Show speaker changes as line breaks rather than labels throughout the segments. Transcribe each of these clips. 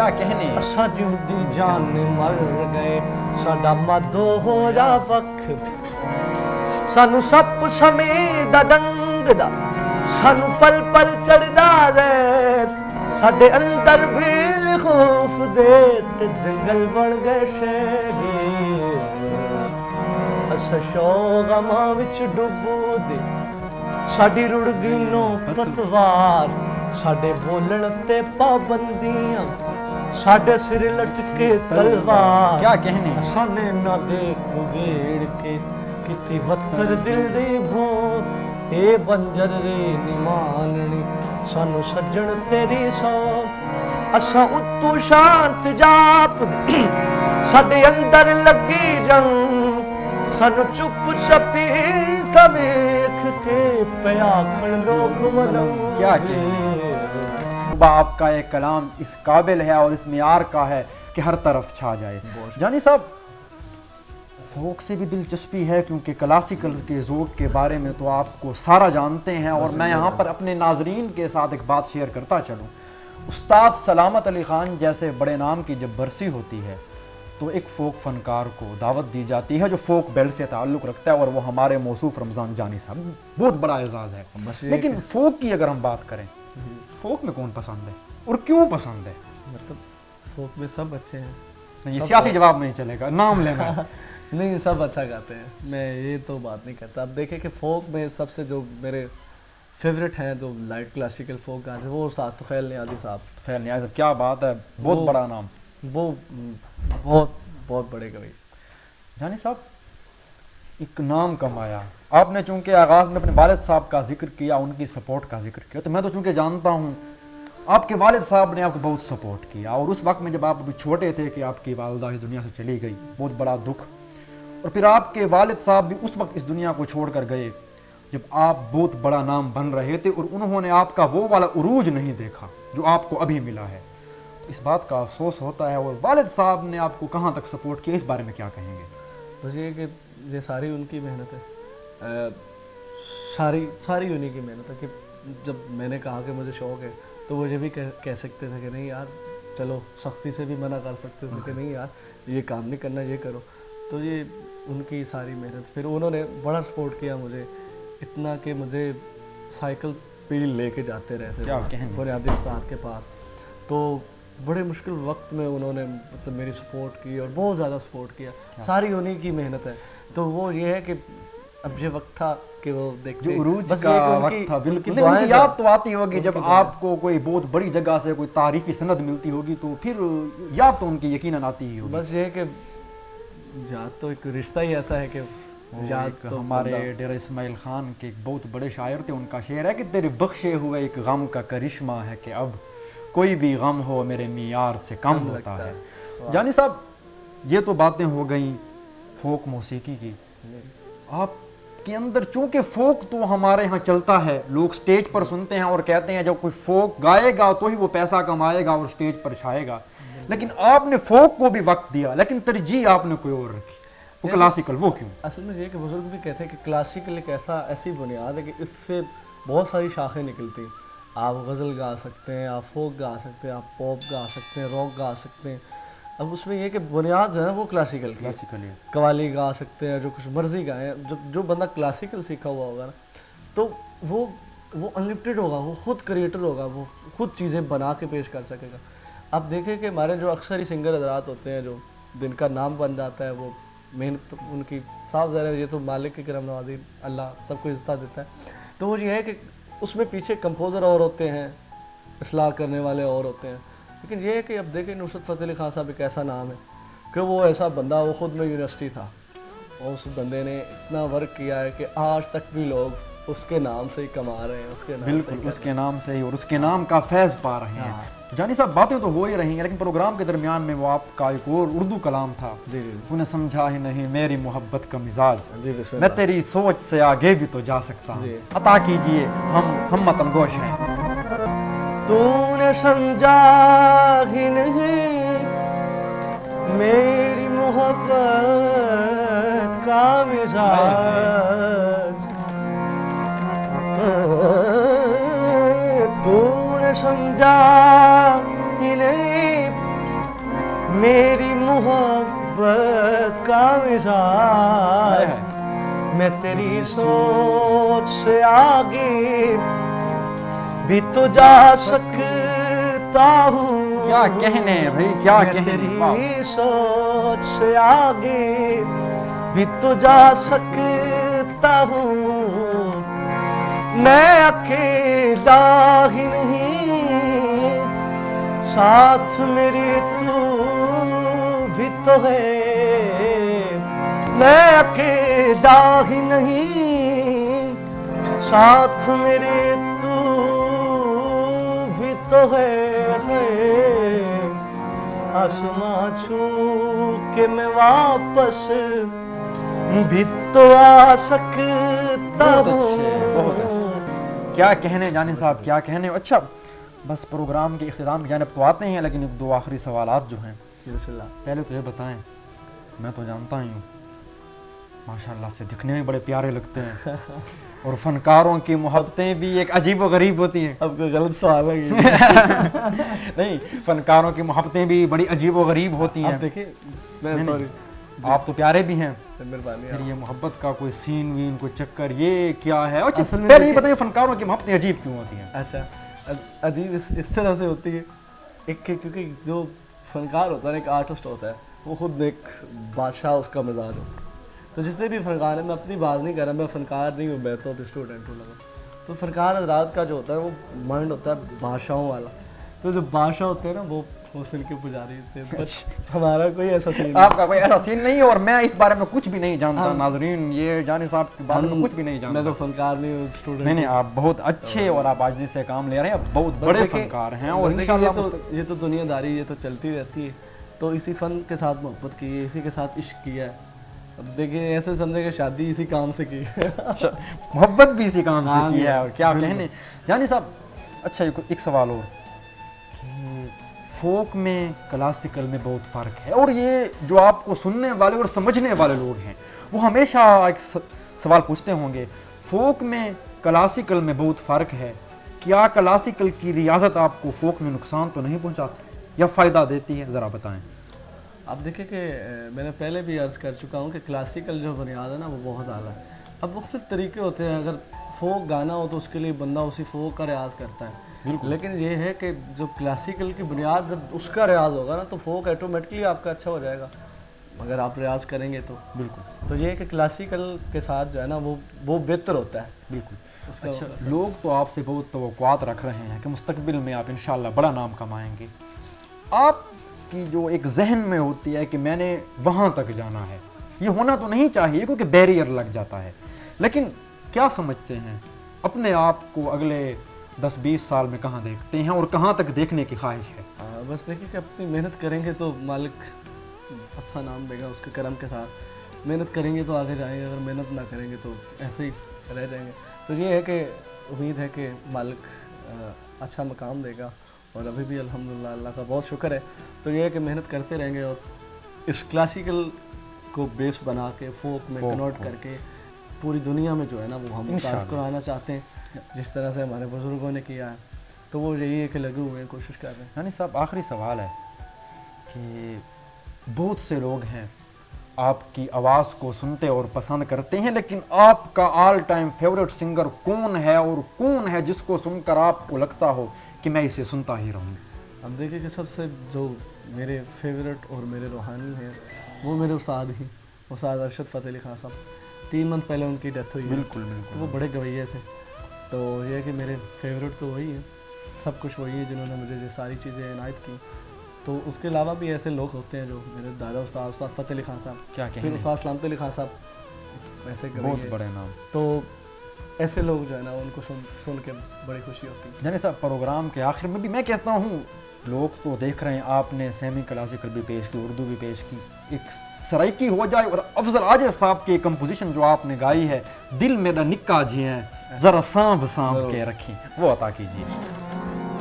کیا کہنے
اساں جیندی جان مر گئے ساڈا مادو ہویا وقت سانو سپ سمیت دا ڈنگ دا سانو پل پل چڑھدا رہے ساڈے اندر بھیل خوف دے تے جنگل بن گئے شہر اسا شوق غماں وچ ڈوبو دے ساڈی رڑ گئی نو پتوار ساڈے بولن تے پابندیاں ساڈے سر لٹکے تلوار
کیا کہنے
اساں نے نہ دیکھ گیڑ کے کتی وتر دل دی بھو اے بنجر رے نی ماننی سانو سجن تیری سو اساں اتو شانت جاپ ساڈے اندر لگی جنگ سانو چپ چپی سویکھ کے پیاکھن لوگ ولنگ
کیا آپ کا ایک کلام اس قابل ہے اور اس معیار کا ہے کہ ہر طرف چھا جائے. جانی صاحب فوک سے بھی دلچسپی ہے کیونکہ کلاسیکل کے ذوق کے بارے میں تو آپ کو سارا جانتے ہیں اور میں یہاں پر اپنے ناظرین کے ساتھ ایک بات شیئر کرتا چلوں. استاد سلامت علی خان جیسے بڑے نام کی جب برسی ہوتی ہے تو ایک فوک فنکار کو دعوت دی جاتی ہے جو فوک بیلٹ سے تعلق رکھتا ہے اور وہ ہمارے موصوف رمضان جانی صاحب بہت بڑا اعزاز ہے. لیکن فوک کی اگر ہم بات کریں فوک میں کون پسند ہے اور کیوں پسند ہے؟
مطلب فوک میں سب اچھے ہیں.
یہ سیاسی جواب نہیں چلے گا, نام لینا ہے.
نہیں سب اچھا گاتے ہیں, میں یہ تو بات نہیں کرتا. اب دیکھیں کہ فوک میں سب سے جو میرے فیوریٹ ہیں جو لائٹ کلاسیکل فوک گاتے ہیں وہ استاد طفیل نیازی صاحب.
طفیل نیازی صاحب کیا بات ہے, بہت بڑا نام,
وہ بہت بہت بڑے کوئی.
جانی صاحب ایک نام کمایا آپ نے, چونکہ آغاز میں اپنے والد صاحب کا ذکر کیا, ان کی سپورٹ کا ذکر کیا, تو میں تو چونکہ جانتا ہوں آپ کے والد صاحب نے آپ کو بہت سپورٹ کیا اور اس وقت میں جب آپ ابھی چھوٹے تھے کہ آپ کی والدہ اس دنیا سے چلی گئی, بہت بڑا دکھ, اور پھر آپ کے والد صاحب بھی اس وقت اس دنیا کو چھوڑ کر گئے جب آپ بہت بڑا نام بن رہے تھے اور انہوں نے آپ کا وہ والا عروج نہیں دیکھا جو آپ کو ابھی ملا ہے. اس بات کا افسوس ہوتا ہے. اور والد صاحب نے آپ کو کہاں تک سپورٹ کیا, اس بارے میں کیا کہیں گے؟
بس یہ کہ یہ ساری ان کی محنت ہے, ساری انہیں کی محنت ہے. کہ جب میں نے کہا کہ مجھے شوق ہے تو وہ یہ بھی کہہ سکتے تھے کہ نہیں یار چلو, سختی سے بھی منع کر سکتے تھے کہ نہیں یار یہ کام نہیں کرنا, یہ کرو. تو یہ ان کی ساری محنت. پھر انہوں نے بڑا سپورٹ کیا مجھے, اتنا کہ مجھے سائیکل پہ لے کے جاتے رہتے بنیادی استاد کے پاس. تو بڑے مشکل وقت میں انہوں نے مطلب میری سپورٹ کی اور بہت زیادہ سپورٹ کیا. ساری انہیں کی محنت ہے. تو وہ یہ ہے کہ اب یہ وقت تھا کہ وہ دیکھتے
عروج کا وقت تھا. بالکل یاد تو آتی ہوگی جب آپ کو کوئی بہت بڑی جگہ سے کوئی تاریخی سند ملتی ہوگی تو پھر یاد تو ان کی یقیناً آتی ہی ہوگی.
بس یہ ہے کہ یاد تو ایک رشتہ ہی ایسا ہے کہ یاد تو
ہمارے ڈیرہ اسماعیل خان کے ایک بہت بڑے شاعر تھے, ان کا شعر ہے کہ تیرے بخشے ہوئے ایک غم کا کرشمہ ہے کہ اب کوئی بھی غم ہو میرے معیار سے کم ہوتا ہے. جانی صاحب یہ تو باتیں ہو گئیں فوک موسیقی کی. آپ کے اندر چونکہ فوک تو ہمارے ہاں چلتا ہے, لوگ سٹیج پر سنتے ہیں اور کہتے ہیں جب کوئی فوک گائے گا تو ہی وہ پیسہ کمائے گا اور سٹیج پر چھائے گا, لیکن آپ نے فوک کو بھی وقت دیا لیکن ترجیح آپ نے کوئی اور رکھی, وہ کلاسیکل. وہ کیوں؟
اصل میں یہ کہ بزرگ بھی کہتے ہیں کہ کلاسیکل ایک ایسی بنیاد ہے کہ اس سے بہت ساری شاخیں نکلتی ہیں. آپ غزل گا سکتے ہیں, آپ فوک گا سکتے ہیں, آپ پاپ گا سکتے ہیں, راک گا سکتے ہیں. اب اس میں یہ کہ بنیاد جو ہے وہ کلاسیکل کی ہے. قوالی گا سکتے ہیں, جو کچھ مرضی گائیں. جو بندہ کلاسیکل سیکھا ہوا ہوگا نا تو وہ انلمیٹڈ ہوگا, وہ خود کریٹر ہوگا, وہ خود چیزیں بنا کے پیش کر سکے گا. اب دیکھیں کہ ہمارے جو اکثر ہی سنگر حضرات ہوتے ہیں جو جن کا نام بن جاتا ہے, وہ محنت ان کی صاف ظاہر ہے, یہ تو مالک کی کرم نوازی, اللہ سب کو عزت دیتا ہے. تو وہ یہ ہے کہ اس میں پیچھے کمپوزر اور ہوتے ہیں, اصلاح کرنے والے اور ہوتے ہیں. لیکن یہ ہے کہ اب دیکھیں نصرت فتح علی خان صاحب ایک ایسا نام ہے کہ وہ ایسا بندہ, وہ خود میں یونیورسٹی تھا اور اس بندے نے اتنا ورک کیا ہے کہ آج تک بھی لوگ اس کے نام سے ہی کما رہے ہیں. اس کے نام
بالکل اس کے نام سے ہی اور اس کے نام کا فیض پا رہے ہیں. تو جانی صاحب باتیں تو ہو ہی رہی ہیں لیکن پروگرام کے درمیان میں وہ آپ کا ایک اور اردو کلام تھا, تو نے سمجھا ہی نہیں میری محبت کا مزاج, میں تیری سوچ سے آگے بھی تو جا سکتا ہوں, عطا کیجئے ہم متن گوش ہیں.
تو نے سمجھا ہی نہیں میری محبت کا مزاج, تو نے سمجھا ہی نہیں میری محبت کا مزاج میں تیری سوچ سے آگے بھی تو جا سکتا ہوں.
کیا کہنے ہیں بھائی, کیا
میں
کہنے.
تیری سوچ سے آگے بھی تو جا سکتا ہوں. میں اکیلا ہی نہیں, ساتھ میری تو بھی تو ہے. میں اکیلا ہی نہیں, ساتھ میرے تو بھی تو ہے. آسماں چھو کے میں واپس بھی تو آ سکتا ہوں.
بہت اچھے. کیا کہنے جانی صاحب, کیا کہنے. اچھا بس پروگرام کے اختتام کی جانب تو آتے ہیں, لیکن ایک دو آخری سوالات جو ہیں پہلے تو یہ بتائیں, میں تو جانتا ہی ہوں ماشاءاللہ سے دکھنے میں بڑے پیارے لگتے ہیں اور فنکاروں کی محبتیں بھی ایک عجیب و غریب ہوتی ہیں.
اب کوئی غلط سوال ہے
نہیں, فنکاروں کی محبتیں بھی بڑی عجیب و غریب ہوتی ہیں.
دیکھیں میں سوری,
آپ تو پیارے بھی ہیں,
مہربانی.
پھر یہ محبت کا کوئی سین وین کوئی چکر یہ کیا ہے؟ اچھا
اصل میں
پہلے یہ بتائیے فنکاروں کی محبتیں عجیب کیوں ہوتی ہیں؟
اچھا عجیب اس طرح سے ہوتی ہے ایک کہ کیونکہ جو فنکار ہوتا ہے, ایک آرٹسٹ ہوتا ہے, وہ خود ایک بادشاہ اس کا مزاج ہوتا ہے. تو جتنے بھی فنکار ہیں, میں اپنی بات نہیں کر رہا, میں فنکار نہیں ہوں, میں تو اسٹوڈنٹ ہوں لگا. تو فنکار حضرات کا جو ہوتا ہے وہ مائنڈ ہوتا ہے بادشاہوں والا. تو جو بادشاہ ہوتے ہیں نا وہ حسن کے پجاری ہوتے ہیں. بٹ ہمارا کوئی ایسا سین
آپ کا کوئی ایسا سین نہیں ہے, اور میں اس بارے میں کچھ بھی نہیں جانتا ناظرین, یہ جانی صاحب کے بارے میں کچھ بھی نہیں جانتا.
میں تو فنکار نہیں ہوں, اسٹوڈنٹ.
نہیں, آپ بہت اچھے اور آپ عاجزی سے کام لے رہے ہیں, بہت بڑے فنکار ہیں. اور
یہ تو دنیا داری یہ تو چلتی رہتی ہے. تو اسی فن کے ساتھ محبت کی ہے, اسی کے ساتھ عشق کیا ہے. اب دیکھیں ایسے سمجھے کہ شادی اسی کام سے کی ہے,
محبت بھی اسی کام سے کی ہے. اور کیا کہنے یعنی صاحب. اچھا ایک سوال اور, کہ فوک میں کلاسیکل میں بہت فرق ہے, اور یہ جو آپ کو سننے والے اور سمجھنے والے لوگ ہیں وہ ہمیشہ ایک سوال پوچھتے ہوں گے, فوک میں کلاسیکل میں بہت فرق ہے, کیا کلاسیکل کی ریاضت آپ کو فوک میں نقصان تو نہیں پہنچاتی یا فائدہ دیتی ہے؟ ذرا بتائیں.
اب دیکھیں کہ میں نے پہلے بھی عرض کر چکا ہوں کہ کلاسیکل جو بنیاد ہے نا وہ بہت اعلیٰ ہے. اب مختلف طریقے ہوتے ہیں, اگر فوک گانا ہو تو اس کے لیے بندہ اسی فوک کا ریاض کرتا ہے. لیکن یہ ہے کہ جو کلاسیکل کی بنیاد جب اس کا ریاض ہوگا نا تو فوک ایٹومیٹکلی آپ کا اچھا ہو جائے گا اگر آپ ریاض کریں گے تو.
بالکل.
تو یہ ہے کہ کلاسیکل کے ساتھ جو ہے نا وہ بہتر ہوتا ہے.
بالکل. اچھا لوگ تو آپ سے بہت توقعات رکھ رہے ہیں کہ مستقبل میں آپ انشاءاللہ بڑا نام کمائیں گے. آپ کی جو ایک ذہن میں ہوتی ہے کہ میں نے وہاں تک جانا ہے, یہ ہونا تو نہیں چاہیے کیونکہ بیریئر لگ جاتا ہے, لیکن کیا سمجھتے ہیں اپنے آپ کو اگلے 10-20 سال میں کہاں دیکھتے ہیں اور کہاں تک دیکھنے کی خواہش ہے؟
بس دیکھیں کہ اپنی محنت کریں گے تو مالک اچھا نام دے گا اس کے کرم کے ساتھ. محنت کریں گے تو آگے جائیں گے, اگر محنت نہ کریں گے تو ایسے ہی رہ جائیں گے. تو یہ ہے کہ امید ہے کہ مالک اچھا مقام دے گا, اور ابھی بھی الحمدللہ اللہ کا بہت شکر ہے. تو یہ ہے کہ محنت کرتے رہیں گے اور اس کلاسیکل کو بیس بنا کے فوک میں کنورٹ کر کے پوری دنیا میں جو ہے نا وہ ہم تعارف کرانا چاہتے ہیں جس طرح سے ہمارے بزرگوں نے کیا ہے. تو وہ یہی ہے کہ لگے ہوئے ہیں, کوشش کر رہے ہیں.
یعنی صاحب آخری سوال ہے کہ بہت سے لوگ ہیں آپ کی آواز کو سنتے اور پسند کرتے ہیں, لیکن آپ کا آل ٹائم فیوریٹ سنگر کون ہے, اور کون ہے جس کو سن کر آپ کو لگتا ہو کہ میں اسے سنتا ہی رہوں؟
اب دیکھیں کہ سب سے جو میرے فیوریٹ اور میرے روحانی ہیں وہ میرے استاد ہی, استاد ارشد فتح علی خان صاحب. 3 منتھ پہلے ان کی ڈیتھ ہوئی.
بالکل بالکل.
وہ بڑے گویے تھے. تو یہ ہے کہ میرے فیوریٹ تو وہی ہیں, سب کچھ وہی ہے جنہوں نے مجھے یہ ساری چیزیں عنایت کی. تو اس کے علاوہ بھی ایسے لوگ ہوتے ہیں جو میرے دادا استاد فتح علی خان صاحب,
کیا
پھر استاد سلامت علی خان صاحب, ایسے
بہت بڑے نام.
تو ایسے لوگ جو ہے نا ان کو سن کے بڑی خوشی ہوتی ہے.
یعنی صاحب پروگرام کے آخر میں بھی میں کہتا ہوں, لوگ تو دیکھ رہے ہیں آپ نے سیمی کلاسیکل بھی پیش کی, اردو بھی پیش کی, ایک سرائکی ہو جائے اور افضل عاجز صاحب کی کمپوزیشن جو آپ نے گائی ہے, دل میرا نکا جی ہیں ذرا سانب کے رکھیں, وہ عطا کیجیے.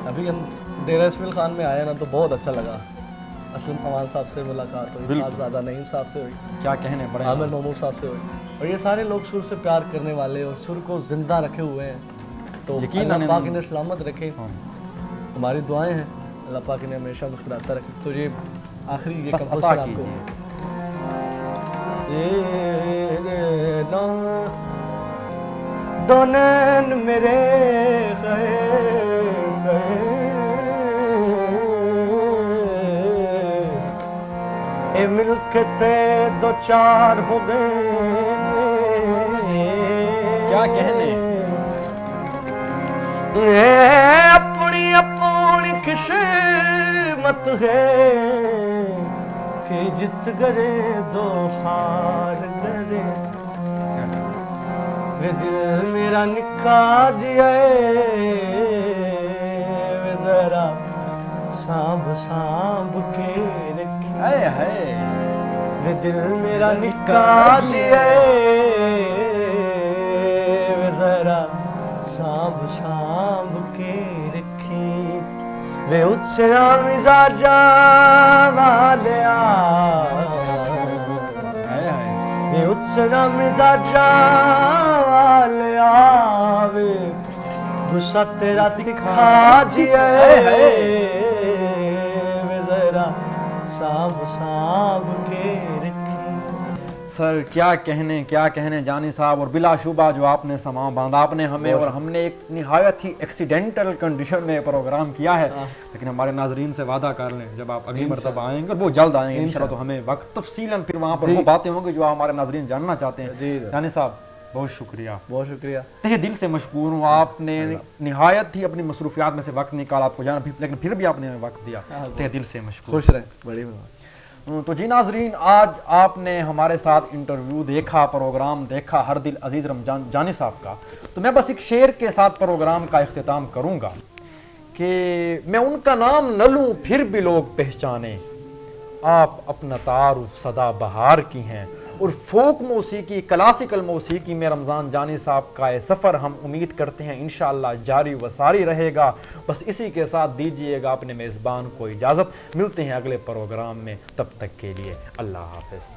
ابھی ہم ڈیرہ اسماعیل خان میں آئے نا تو بہت اچھا لگا. اسلم امان صاحب سے ملاقات ہوئی, صاحبزادہ نعیم صاحب سے ہوئی,
کیا کہنے بڑے
عامر محمود صاحب سے ہوئی, اور یہ سارے لوگ سر سے پیار کرنے والے اور سر کو زندہ رکھے ہوئے ہیں. تو اللہ پاک انہیں سلامت رکھے, ہماری دعائیں ہیں اللہ پاک انہیں ہمیشہ مسکراتا رکھے. تو یہ آخری یہ
بس
کمپوزیشن
عطا
آپ کو
کیجیے۔
دو نین میرے اے مل کے تے دو چار ہو گئے،
کیا کہنے،
اپنی اپنی قسمت ہے کہ جت گرے دو ہار گرے، وے دل میرا نکا جیے وے ذرا سانب سانب کے رکھی،
ہائے ہائے،
وے دل میرا نکا جیے وے ذرا سانب سانب کے رکھی، وے اچھا مزاجا والیا،
ہائے ہائے،
وے اچھا مزاجا والیا، وے غصہ تیرا دکھا جیے وے ذرا سانب سانب کے رکھی۔
سر کیا کہنے جانی صاحب، اور بلا شبہ جو آپ نے سماں باندھا آپ نے ہمیں، اور ہم نے ایک نہایت ہی ایکسیڈنٹل کنڈیشن میں پروگرام کیا ہے، لیکن ہمارے ناظرین سے وعدہ کر لیں جب آپ اگلی مرتبہ آئیں گے، اور وہ جلد آئیں گے انشاءاللہ، تو ہمیں وقت تفصیلاً پھر وہاں پر وہ باتیں ہوں گی جو ہمارے ناظرین جاننا چاہتے ہیں۔ جانی صاحب بہت شکریہ،
بہت شکریہ،
تہہ دل سے مشکور ہوں، آپ نے نہایت ہی اپنی مصروفیات میں سے وقت نکالا، آپ کو جانا، لیکن پھر بھی آپ نے ہمیں وقت دیا، تہہ دل سے مشکور۔
خوش رہیں، بڑی مہربانی۔
تو جی ناظرین، آج آپ نے ہمارے ساتھ انٹرویو دیکھا، پروگرام دیکھا ہر دل عزیز رمضان جانی صاحب کا، تو میں بس ایک شعر کے ساتھ پروگرام کا اختتام کروں گا کہ میں ان کا نام نہ لوں پھر بھی لوگ پہچانے، آپ اپنا تعارف صدا بہار کی ہیں، اور فوک موسیقی، کلاسیکل موسیقی میں رمضان جانی صاحب کا یہ سفر ہم امید کرتے ہیں انشاءاللہ جاری و ساری رہے گا۔ بس اسی کے ساتھ دیجئے گا اپنے میزبان کو اجازت، ملتے ہیں اگلے پروگرام میں، تب تک کے لیے اللہ حافظ۔